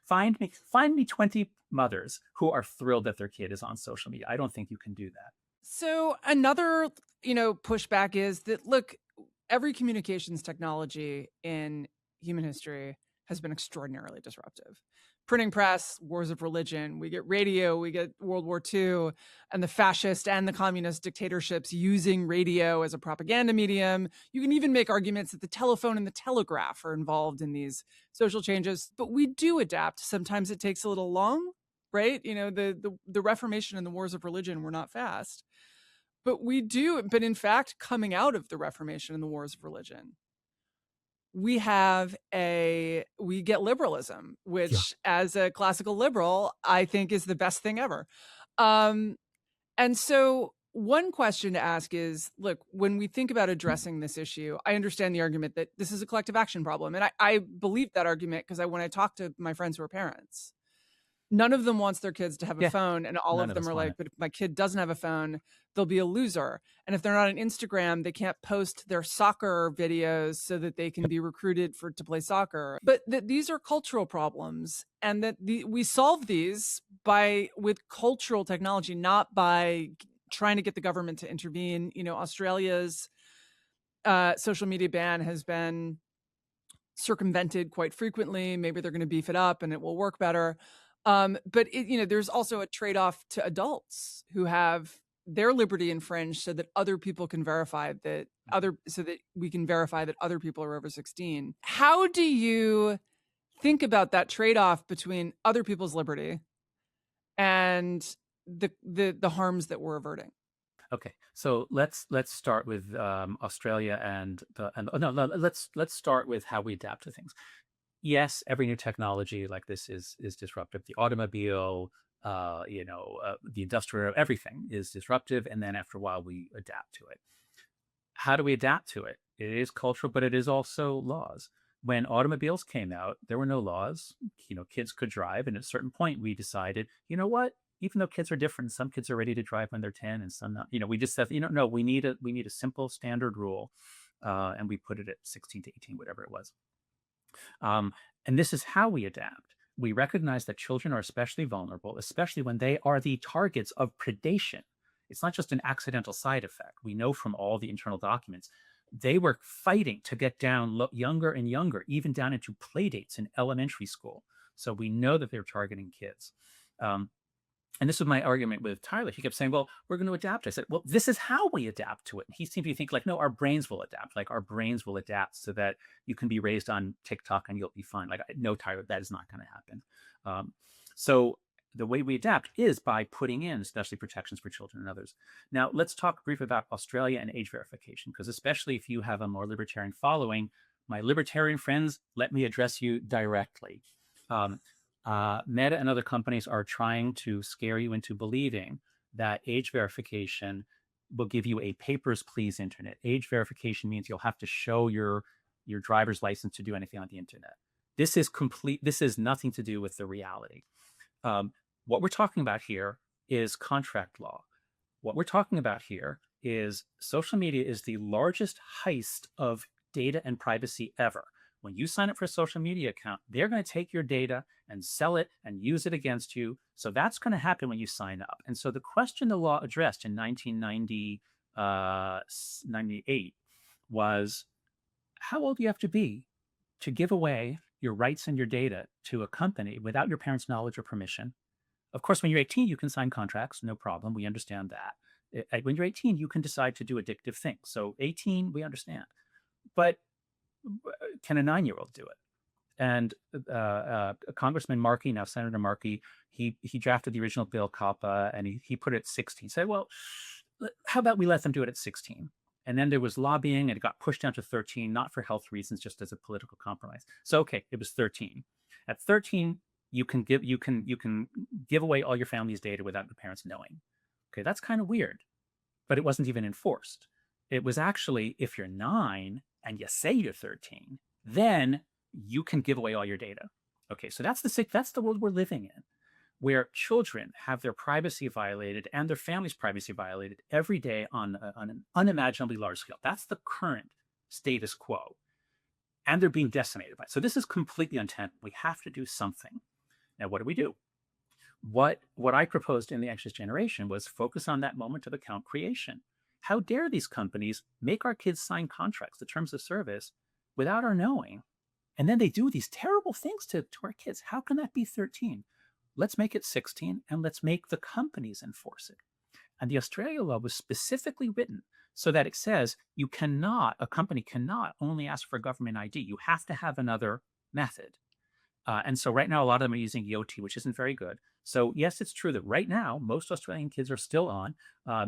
Find me 20 mothers who are thrilled that their kid is on social media. I don't think you can do that. So another, pushback is that, look, every communications technology in human history has been extraordinarily disruptive. Printing press, wars of religion, we get radio, we get World War II, and the fascist and the communist dictatorships using radio as a propaganda medium. You can even make arguments that the telephone and the telegraph are involved in these social changes, but we do adapt. Sometimes it takes a little long, right? The Reformation and the wars of religion were not fast. But in fact, coming out of the Reformation and the wars of religion, we get liberalism, Yeah. which, as a classical liberal, I think is the best thing ever. And so one question to ask is, look, when we think about addressing this issue, I understand the argument that this is a collective action problem. And I believe that argument because when I talk to my friends who are parents, None of them wants their kids to have a Yeah, phone, and all none of of them us are want like, it. "But if my kid doesn't have a phone, they'll be a loser. And if they're not on Instagram, they can't post their soccer videos so that they can be recruited to play soccer." But these are cultural problems, and that we solve these with cultural technology, not by trying to get the government to intervene. Australia's social media ban has been circumvented quite frequently. Maybe they're going to beef it up and it will work better. But there's also a trade-off to adults who have their liberty infringed so that other people can verify that so that we can verify that other people are over 16. How do you think about that trade-off between other people's liberty and the harms that we're averting? Okay, so let's start with Australia and oh, no, no, let's start with how we adapt to things. Yes, every new technology like this is disruptive. The automobile, the industrial, everything is disruptive, and then after a while we adapt to it. How do we adapt to it? It is cultural, but it is also laws. When automobiles came out, there were no laws. Kids could drive, and at a certain point, we decided, you know what? Even though kids are different, some kids are ready to drive when they're 10, and some not. We just said, no, we need a simple standard rule, and we put it at 16 to 18, whatever it was. Um, and this is how we adapt. We recognize that children are especially vulnerable, especially when they are the targets of predation. It's not just an accidental side effect. We know from all the internal documents, they were fighting to get down younger and younger, even down into play dates in elementary school. So we know that they're targeting kids. Um, and this was my argument with Tyler. He kept saying, well, we're going to adapt. I said, well, this is how we adapt to it. And he seemed to think like, no, our brains will adapt. Like our brains will adapt so that you can be raised on TikTok and you'll be fine. Like, no, Tyler, that is not going to happen. So the way we adapt is by putting in especially protections for children and others. Now, let's talk briefly about Australia and age verification, because especially if you have a more libertarian following, my libertarian friends, let me address you directly. Um, Meta and other companies are trying to scare you into believing that age verification will give you a papers please internet. Age verification means you'll have to show your driver's license to do anything on the internet. This is nothing to do with the reality. Um, what we're talking about here is contract law. What we're talking about here is social media is the largest heist of data and privacy ever. When you sign up for a social media account, they're going to take your data and sell it and use it against you. So that's going to happen when you sign up. And so the question the law addressed in 1998 was, how old do you have to be to give away your rights and your data to a company without your parents' knowledge or permission? Of course, when you're 18, you can sign contracts, no problem. We understand that. When you're 18, you can decide to do addictive things. So 18, we understand. But can a 9-year-old do it? And Congressman Markey, now Senator Markey, he drafted the original bill, COPPA, and he put it at 16. Said, well, how about we let them do it at 16? And then there was lobbying, and it got pushed down to 13, not for health reasons, just as a political compromise. So okay, it was 13. At 13, you can give away all your family's data without the parents knowing. Okay, that's kind of weird, but it wasn't even enforced. It was actually, if you're 9 and you say you're 13, then you can give away all your data. Okay, so that's the world we're living in, where children have their privacy violated and their family's privacy violated every day on an unimaginably large scale. That's the current status quo. And they're being decimated by it. So this is completely untenable. We have to do something. Now, what do? What I proposed in the Anxious Generation was focus on that moment of account creation. How dare these companies make our kids sign contracts, the terms of service, without our knowing? And then they do these terrible things to our kids. How can that be 13? Let's make it 16, and let's make the companies enforce it. And the Australia law was specifically written so that it says a company cannot only ask for government ID. You have to have another method. And so right now, a lot of them are using YOT, which isn't very good. So yes, it's true that right now, most Australian kids are still on.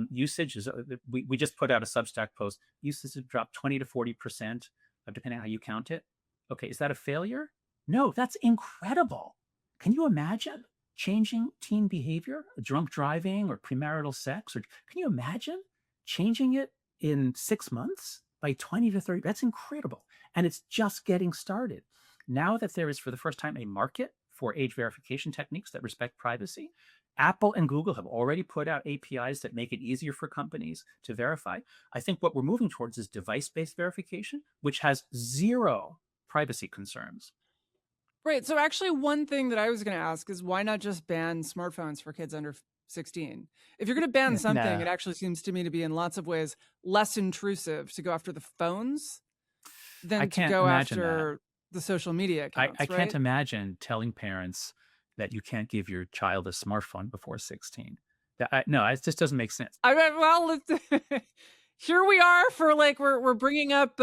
Usage is, we just put out a Substack post, usage has dropped 20 to 40%, depending on how you count it. Okay, is that a failure? No, that's incredible. Can you imagine changing teen behavior, drunk driving or premarital sex? Or can you imagine changing it in 6 months by 20 to 30? That's incredible. And it's just getting started. Now that there is, for the first time, a market for age verification techniques that respect privacy. Apple and Google have already put out APIs that make it easier for companies to verify. I think what we're moving towards is device-based verification, which has zero privacy concerns. Right. So actually, one thing that I was going to ask is why not just ban smartphones for kids under 16? If you're going to ban something, Nah, it actually seems to me to be in lots of ways less intrusive to go after the phones I than to can't go imagine that. after the social media I accounts, can't right? imagine telling parents that you can't give your child a smartphone before 16. No, it just doesn't make sense. I mean, well, here we are for like we're bringing up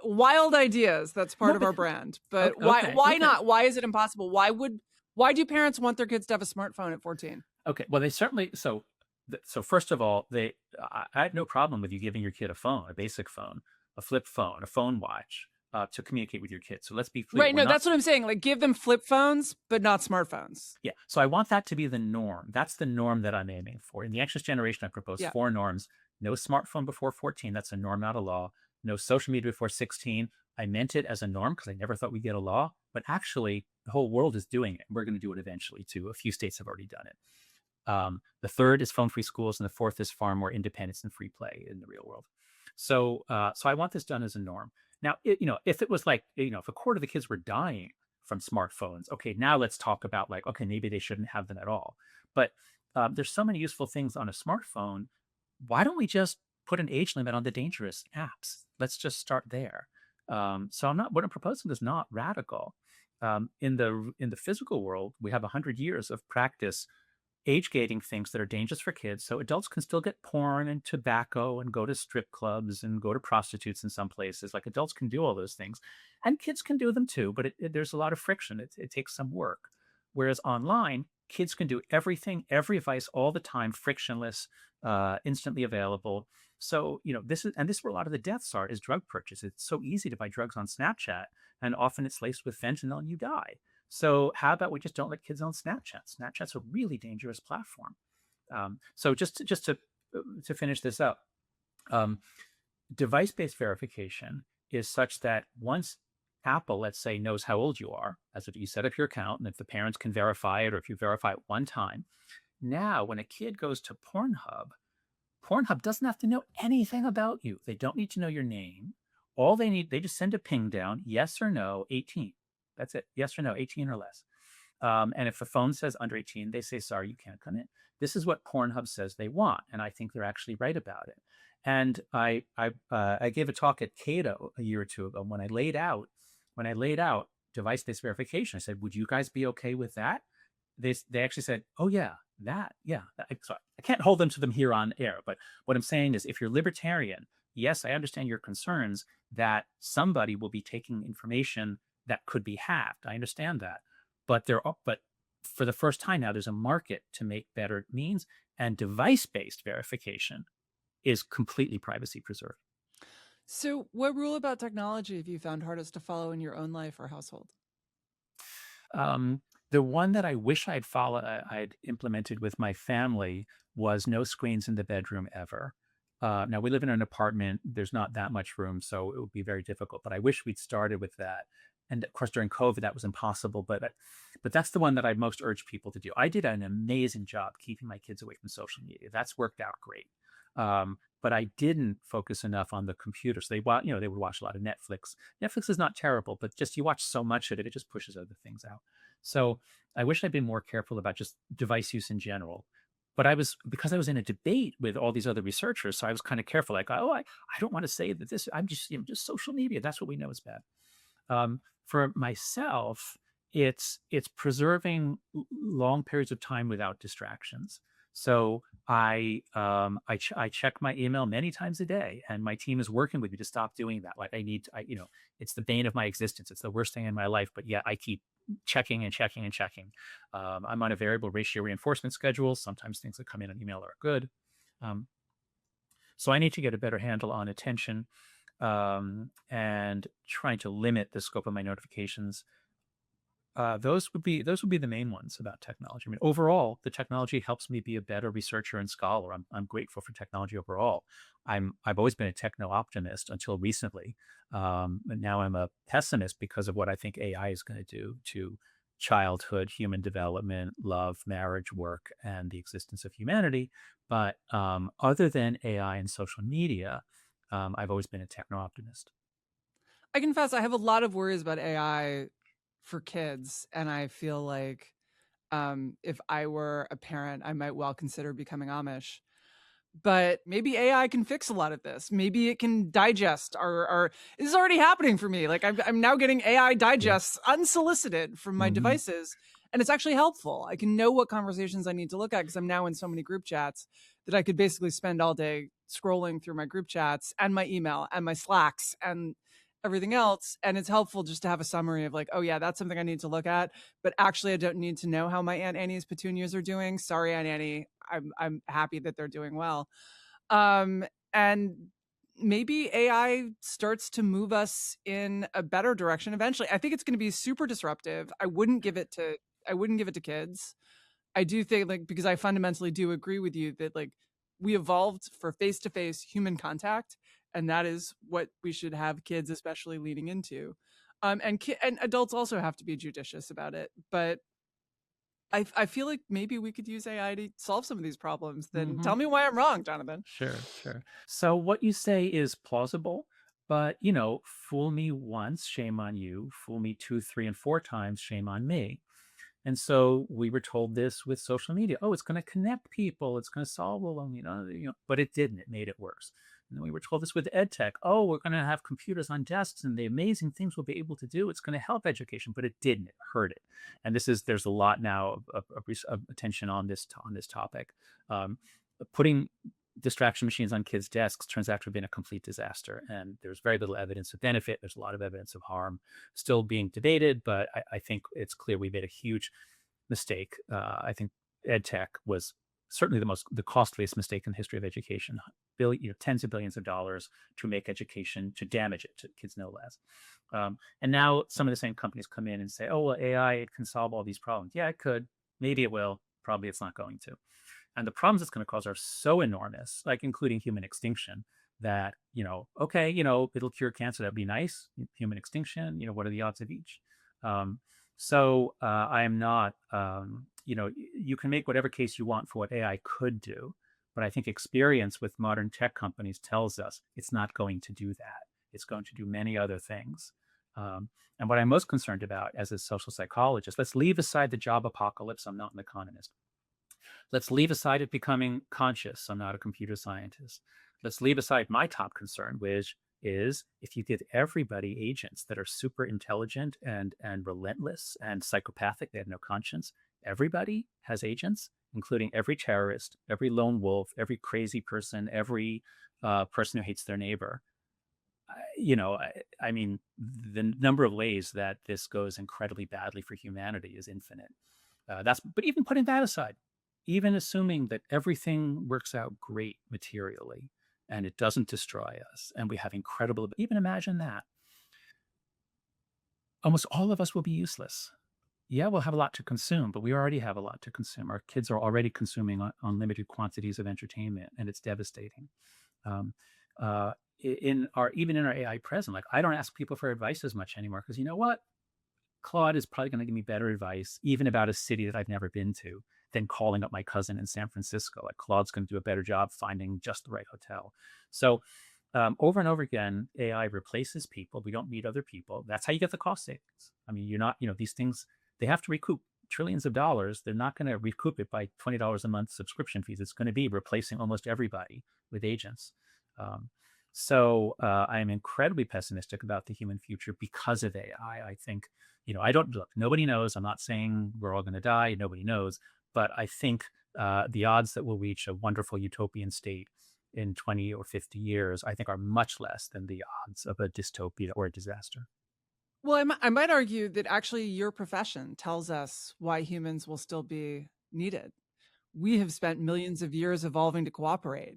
wild ideas. That's No, part of but our brand. But okay, why okay, not? Why is it impossible? Why do parents want their kids to have a smartphone at 14? okay. Well, they certainly so first of all, I had no problem with you giving your kid a phone, a basic phone, a flip phone, a phone watch, to communicate with your kids. So let's be clear, Right. we're No, not. that's what I'm saying. Like, give them flip phones, but not smartphones. Yeah. So I want that to be the norm. That's the norm that I'm aiming for. In the anxious generation, I propose Yeah. four norms. No smartphone before 14. That's a norm, not a law. No social media before 16. I meant it as a norm because I never thought we'd get a law, but actually the whole world is doing it. We're going to do it eventually too. A few states have already done it. The third is phone-free schools, and the fourth is far more independence and free play in the real world. So I want this done as a norm. Now, if it was like, if a quarter of the kids were dying from smartphones, okay, now let's talk about like, okay, maybe they shouldn't have them at all. But there's so many useful things on a smartphone. Why don't we just put an age limit on the dangerous apps? Let's just start there. So what I'm proposing is not radical. In the physical world, we have 100 years of practice age gating things that are dangerous for kids. So adults can still get porn and tobacco and go to strip clubs and go to prostitutes in some places. Like adults can do all those things and kids can do them too, but there's a lot of friction. It takes some work. Whereas online, kids can do everything, every advice all the time, frictionless, instantly available. So, this is where a lot of the deaths are is drug purchase. It's so easy to buy drugs on Snapchat and often it's laced with fentanyl and you die. So how about we just don't let kids on Snapchat? Snapchat's a really dangerous platform. So just to finish this up, um, device-based verification is such that once Apple, let's say, knows how old you are, as if you set up your account, and if the parents can verify it, or if you verify it one time, now when a kid goes to Pornhub doesn't have to know anything about you. They don't need to know your name. All they just send a ping down, yes or no, 18. That's it. Yes or no, 18 or less. And if the phone says under 18, they say, sorry, you can't come in. This is what Pornhub says they want. And I think they're actually right about it. And I gave a talk at Cato a year or two ago when I laid out device-based verification. I said, would you guys be okay with that? They actually said, oh yeah, yeah. So I can't hold them to them here on air, but what I'm saying is if you're libertarian, yes, I understand your concerns that somebody will be taking information that could be hacked. I understand that. But for the first time now, there's a market to make better means, and device-based verification is completely privacy preserved. So, what rule about technology have you found hardest to follow in your own life or household? The one that I wish I'd implemented with my family was no screens in the bedroom ever. Now we live in an apartment. There's not that much room, so it would be very difficult. But I wish we'd started with that. And of course, during COVID, that was impossible. But that's the one that I most urge people to do. I did an amazing job keeping my kids away from social media. That's worked out great. But I didn't focus enough on the computer. So they would watch a lot of Netflix. Netflix is not terrible, but just you watch so much of it, it just pushes other things out. So I wish I'd been more careful about just device use in general. But because I was in a debate with all these other researchers, so I was kind of careful. Like, I don't want to say that this. I'm just social media. That's what we know is bad. For myself, it's preserving long periods of time without distractions. So I check my email many times a day, and my team is working with me to stop doing that. Like it's the bane of my existence. It's the worst thing in my life, but yet I keep checking and checking and checking. I'm on a variable ratio reinforcement schedule. Sometimes things that come in an email are good. Um, so I need to get a better handle on attention, and trying to limit the scope of my notifications. Those would be the main ones about technology. I mean, overall, the technology helps me be a better researcher and scholar. I'm grateful for technology overall. I've always been a techno optimist until recently, and now I'm a pessimist because of what I think AI is going to do to childhood, human development, love, marriage, work, and the existence of humanity. But other than AI and social media, I've always been a techno optimist. I confess I have a lot of worries about AI for kids, and I feel like if I were a parent, I might well consider becoming Amish. But maybe AI can fix a lot of this. Maybe it can digest our this is already happening for me. Like I'm now getting AI Yeah. digests unsolicited from my Hmm. devices, and it's actually helpful. I can know what conversations I need to look at because I'm now in so many group chats that I could basically spend all day scrolling through my group chats and my email and my Slacks and everything else. And it's helpful just to have a summary of like, oh yeah, that's something I need to look at. But actually, I don't need to know how my Aunt Annie's petunias are doing. Sorry, Aunt Annie. I'm happy that they're doing well. Um, and maybe AI starts to move us in a better direction eventually. I think it's going to be super disruptive. I wouldn't give it to kids. I do think like because I fundamentally do agree with you that like we evolved for face-to-face human contact and that is what we should have kids especially leaning into. And adults also have to be judicious about it, but I feel like maybe we could use AI to solve some of these problems. Then Hmm. tell me why I'm wrong, Jonathan. Sure, sure. So what you say is plausible, but fool me once, shame on you. Fool me two, three, and four times, shame on me. And so we were told this with social media. Oh, it's going to connect people. It's going to solve all of them, but it didn't. It made it worse. And then we were told this with ed tech. Oh, we're going to have computers on desks and the amazing things we'll be able to do. It's going to help education, but it didn't. It hurt it. And there's a lot now of attention on this topic. Um, Putting distraction machines on kids' desks turns out to have been a complete disaster. And there's very little evidence of benefit. There's a lot of evidence of harm still being debated, but I think it's clear we made a huge mistake. I think ed tech was certainly the costliest mistake in the history of education. Tens of billions of dollars to make education, to damage it, to kids no less. And now some of the same companies come in and say, "Oh well, AI it can solve all these problems." Yeah, it could. Maybe it will. Probably it's not going to. And the problems it's going to cause are so enormous, like including human extinction, that, okay, it'll cure cancer. That'd be nice. Human extinction, what are the odds of each? Um, I am not, you can make whatever case you want for what AI could do, but I think experience with modern tech companies tells us it's not going to do that. It's going to do many other things. And what I'm most concerned about as a social psychologist, let's leave aside the job apocalypse. I'm not an economist. Let's leave aside it becoming conscious. I'm not a computer scientist. Let's leave aside my top concern, which is if you give everybody agents that are super intelligent and relentless and psychopathic, they have no conscience. Everybody has agents, including every terrorist, every lone wolf, every crazy person, every person who hates their neighbor. I mean, the number of ways that this goes incredibly badly for humanity is infinite. But even putting that aside, even assuming that everything works out great materially and it doesn't destroy us and we have incredible, even imagine that, almost all of us will be useless. Yeah, we'll have a lot to consume, but we already have a lot to consume. Our kids are already consuming unlimited quantities of entertainment, and it's devastating. Um, even in our AI present, like I don't ask people for advice as much anymore because you know what? Claude is probably going to give me better advice, even about a city that I've never been to, than calling up my cousin in San Francisco. Like Claude's going to do a better job finding just the right hotel. So over and over again, AI replaces people. We don't meet other people. That's how you get the cost savings. I mean, you're not, these things, they have to recoup trillions of dollars. They're not going to recoup it by $20 a month subscription fees. It's going to be replacing almost everybody with agents. Um, I am incredibly pessimistic about the human future because of AI. I think, I don't look, nobody knows. I'm not saying we're all going to die. Nobody knows. But I think the odds that we'll reach a wonderful utopian state in 20 or 50 years, I think are much less than the odds of a dystopia or a disaster. Well, I might argue that actually your profession tells us why humans will still be needed. We have spent millions of years evolving to cooperate.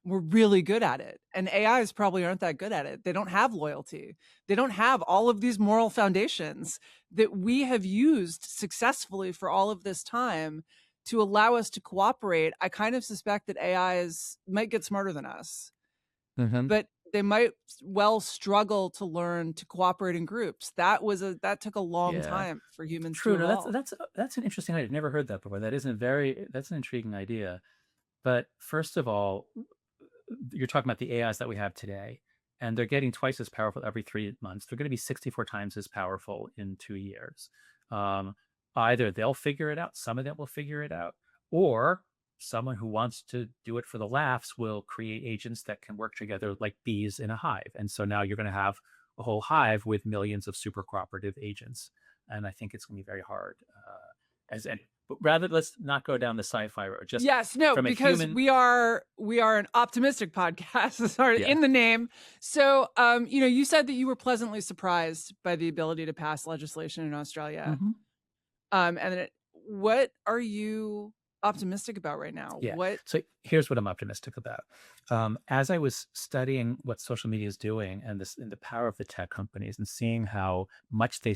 We're really good at it. And AIs probably aren't that good at it. They don't have loyalty. They don't have all of these moral foundations that we have used successfully for all of this time to allow us to cooperate. I kind of suspect that AIs might get smarter than us. Hmm. But they might well struggle to learn to cooperate in groups. That took a long Yeah. time for humans to True. No, evolve. that's an interesting idea. I've never heard that before. That's an intriguing idea. But first of all, you're talking about the AIs that we have today, and they're getting twice as powerful every 3 months. They're going to be 64 times as powerful in 2 years. Um, Either they'll figure it out, some of them will figure it out, or someone who wants to do it for the laughs will create agents that can work together like bees in a hive. And so now you're going to have a whole hive with millions of super cooperative agents. And I think it's going to be very hard. But rather, let's not go down the sci-fi road. Just Yes, no, from a because human, we are an optimistic podcast, sorry, yeah. in the name. So, you said that you were pleasantly surprised by the ability to pass legislation in Australia. Mhm. What are you optimistic about right now? Yeah. What So here's what I'm optimistic about. As I was studying what social media is doing and the power of the tech companies and seeing how much the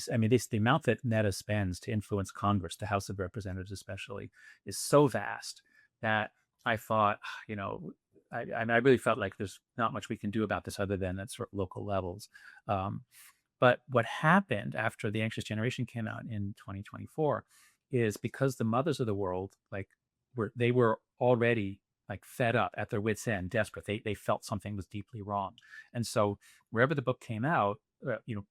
amount that Meta spends to influence Congress, the House of Representatives especially, is so vast that I thought, you know, I really felt like there's not much we can do about this other than at sort of local levels. Um, but what happened after The Anxious Generation came out in 2024 is because the mothers of the world were already like fed up at their wits end, desperate. They felt something was deeply wrong. And so wherever the book came out,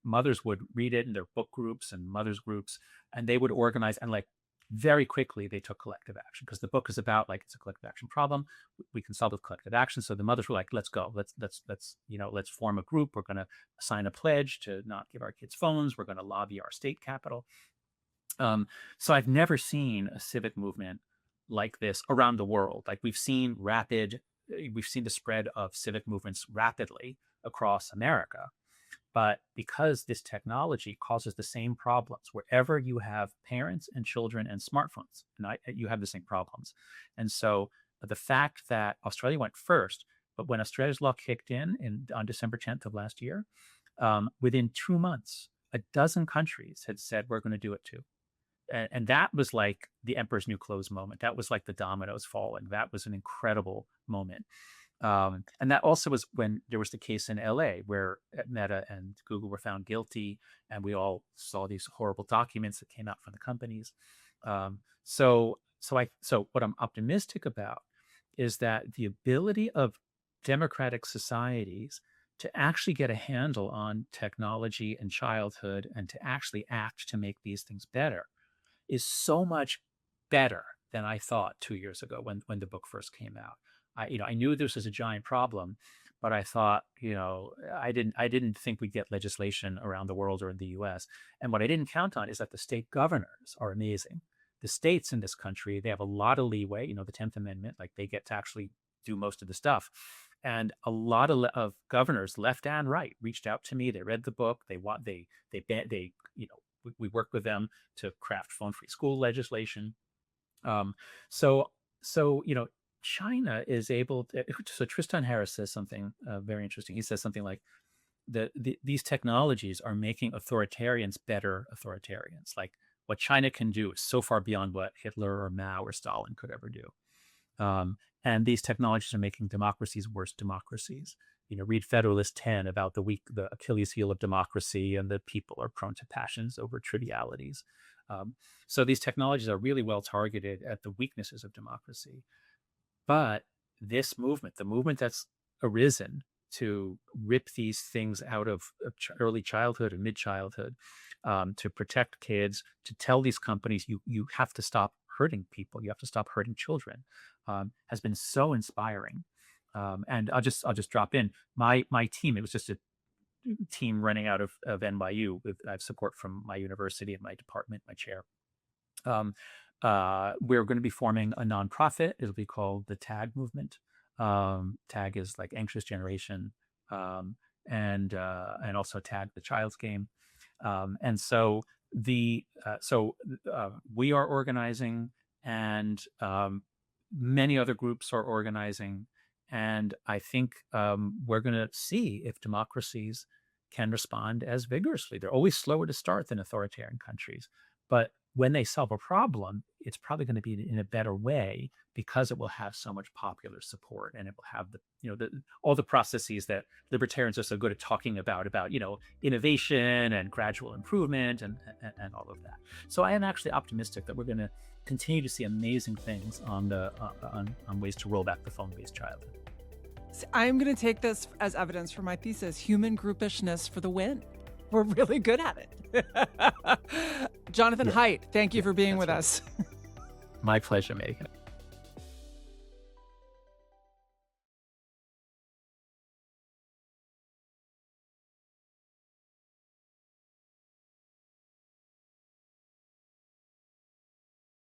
mothers would read it in their book groups and mothers groups, and they would organize and like very quickly they took collective action because the book is about like it's a collective action problem. We can solve with collective action. So the mothers were like, let's go. Let's form a group. We're going to sign a pledge to not give our kids phones. We're going to lobby our state capital. So I've never seen a civic movement like this around the world. Like we've seen the spread of civic movements rapidly across America. But because this technology causes the same problems wherever you have parents and children and smartphones, you have the same problems. And so the fact that Australia went first, but when Australia's law kicked in on December 10th of last year, within 2 months, a dozen countries had said, we're going to do it too. And that was like the emperor's new clothes moment. That was like the dominoes falling. That was an incredible moment. And that also was when there was the case in LA where Meta and Google were found guilty, and we all saw these horrible documents that came out from the companies. So what I'm optimistic about is that the ability of democratic societies to actually get a handle on technology and childhood and to actually act to make these things better is so much better than I thought 2 years ago when the book first came out. I knew this was a giant problem, but I thought, I didn't think we'd get legislation around the world or in the U.S. And what I didn't count on is that the state governors are amazing. The states in this country, they have a lot of leeway. The 10th Amendment, like they get to actually do most of the stuff. And a lot of governors, left and right, reached out to me. They read the book. We worked with them to craft phone-free school legislation. Um, so, so China is able to. So Tristan Harris says something very interesting. He says something like, these technologies are making authoritarians better authoritarians. Like what China can do is so far beyond what Hitler or Mao or Stalin could ever do. And these technologies are making democracies worse democracies. Read Federalist 10 about the Achilles heel of democracy, and the people are prone to passions over trivialities. So these technologies are really well targeted at the weaknesses of democracy. But this movement, the movement that's arisen to rip these things out of early childhood and mid-childhood, to protect kids, to tell these companies, you have to stop hurting people, you have to stop hurting children, has been so inspiring. And I'll just drop in my team. It was just a team running out of NYU. I have support from my university and my department, my chair. We're going to be forming a nonprofit. It'll be called the TAG movement. TAG is like Anxious Generation, and also TAG the Child's Game. And so we are organizing, and many other groups are organizing. And I think we're going to see if democracies can respond as vigorously. They're always slower to start than authoritarian countries, but when they solve a problem, it's probably going to be in a better way because it will have so much popular support, and it will have all the processes that libertarians are so good at talking about, innovation and gradual improvement and all of that. So I am actually optimistic that we're going to continue to see amazing things on ways to roll back the phone-based childhood. I'm going to take this as evidence for my thesis: human groupishness for the win. We're really good at it. Jonathan Haidt, thank you for being with us. My pleasure, Megan.